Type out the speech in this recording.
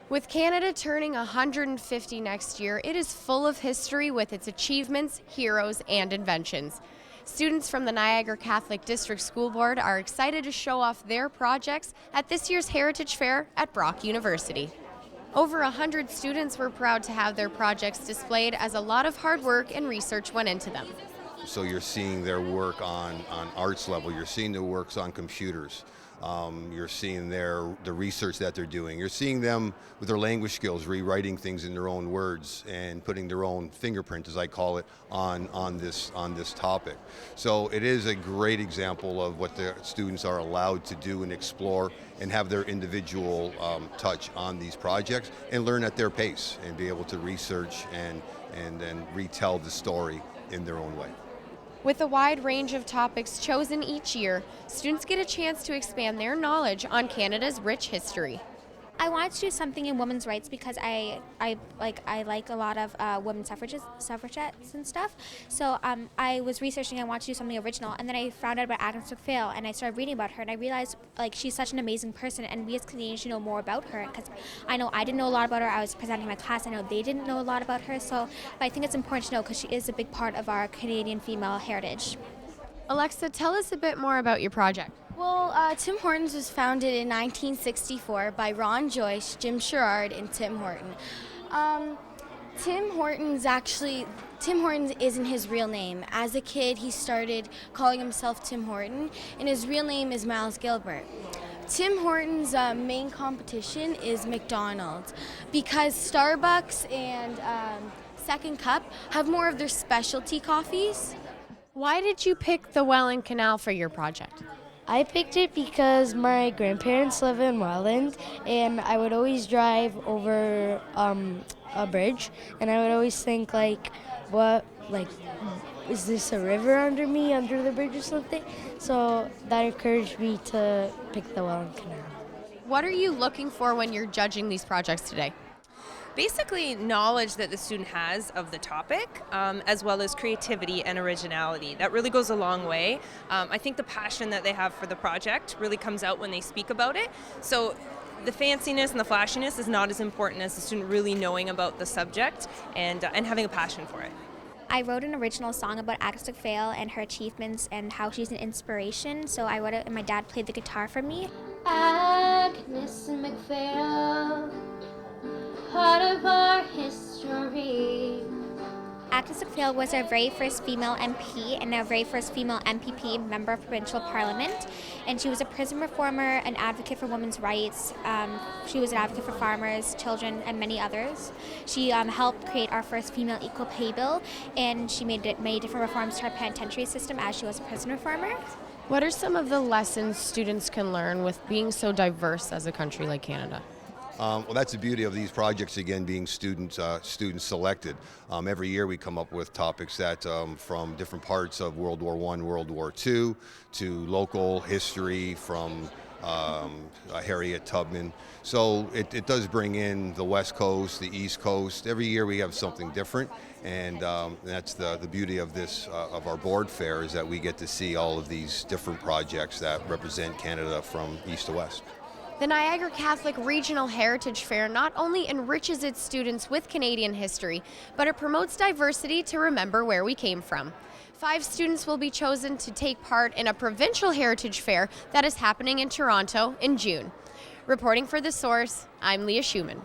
With Canada turning 150 next year, it is full of history with its achievements, heroes, and inventions. Students from the Niagara Catholic District School Board are excited to show off their projects at this year's Heritage Fair at Brock University. Over 100 students were proud to have their projects displayed as a lot of hard work and research went into them. So you're seeing their work on arts level, you're seeing their works on computers, you're seeing the research that they're doing, you're seeing them with their language skills rewriting things in their own words and putting their own fingerprint, as I call it, on this topic. So it is a great example of what the students are allowed to do and explore and have their individual touch on these projects and learn at their pace and be able to research and retell the story in their own way. With a wide range of topics chosen each year, students get a chance to expand their knowledge on Canada's rich history. I wanted to do something in women's rights because I like a lot of women suffragettes and stuff. So I was researching. I wanted to do something original, and then I found out about Agnes Macphail, and I started reading about her, and I realized she's such an amazing person, and we as Canadians should know more about her because I know I didn't know a lot about her. I was presenting my class. I know they didn't know a lot about her. So I think it's important to know because she is a big part of our Canadian female heritage. Alexa, tell us a bit more about your project. Well, Tim Hortons was founded in 1964 by Ron Joyce, Jim Sherrard, and Tim Horton. Tim Hortons isn't his real name. As a kid, he started calling himself Tim Horton, and his real name is Miles Gilbert. Tim Hortons' main competition is McDonald's because Starbucks and Second Cup have more of their specialty coffees. Why did you pick the Welland Canal for your project? I picked it because my grandparents live in Welland, and I would always drive over a bridge, and I would always think is this a river under the bridge or something? So that encouraged me to pick the Welland Canal. What are you looking for when you're judging these projects today? Basically, knowledge that the student has of the topic, as well as creativity and originality. That really goes a long way. I think the passion that they have for the project really comes out when they speak about it. So the fanciness and the flashiness is not as important as the student really knowing about the subject and having a passion for it. I wrote an original song about Agnes Macphail and her achievements and how she's an inspiration. So I wrote it, and my dad played the guitar for me. Agnes Macphail, part of our history. Agnes Macphail was our very first female MP and our very first female MPP, Member of Provincial Parliament. And she was a prison reformer, an advocate for women's rights. She was an advocate for farmers, children, and many others. She helped create our first female equal pay bill, and she made different reforms to our penitentiary system as she was a prison reformer. What are some of the lessons students can learn with being so diverse as a country like Canada? Well, that's the beauty of these projects, again, being student selected. Every year we come up with topics that from different parts of World War I, World War II, to local history from Harriet Tubman. So it does bring in the West Coast, the East Coast. Every year we have something different, and that's the beauty of this, of our board fair, is that we get to see all of these different projects that represent Canada from east to west. The Niagara Catholic Regional Heritage Fair not only enriches its students with Canadian history, but it promotes diversity to remember where we came from. 5 students will be chosen to take part in a provincial heritage fair that is happening in Toronto in June. Reporting for The Source, I'm Leah Schoeman.